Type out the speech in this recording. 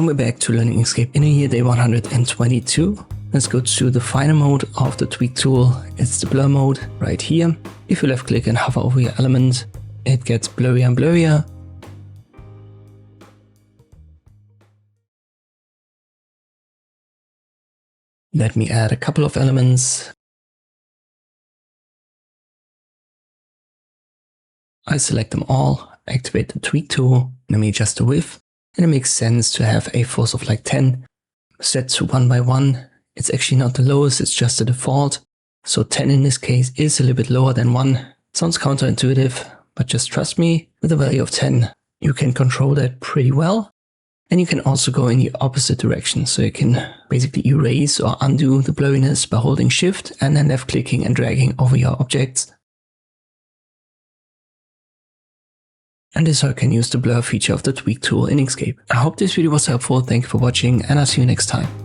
And we're back to learning Inkscape in a year day 122. Let's go to the final mode of the tweak tool. It's the blur mode right here. If you left click and hover over your element, it gets blurrier and blurrier. Let me add a couple of elements. I select them all, activate the tweak tool, let me adjust the width. And it makes sense to have a force of like 10, set to 1 by 1. It's actually not the lowest, it's just the default. So 10 in this case is a little bit lower than 1. Sounds counterintuitive, but just trust me, with a value of 10, you can control that pretty well. And you can also go in the opposite direction. So you can basically erase or undo the blurriness by holding Shift and then left clicking and dragging over your objects. And this is how you can use the blur feature of the tweak tool in Inkscape. I hope this video was helpful, thank you for watching, and I'll see you next time.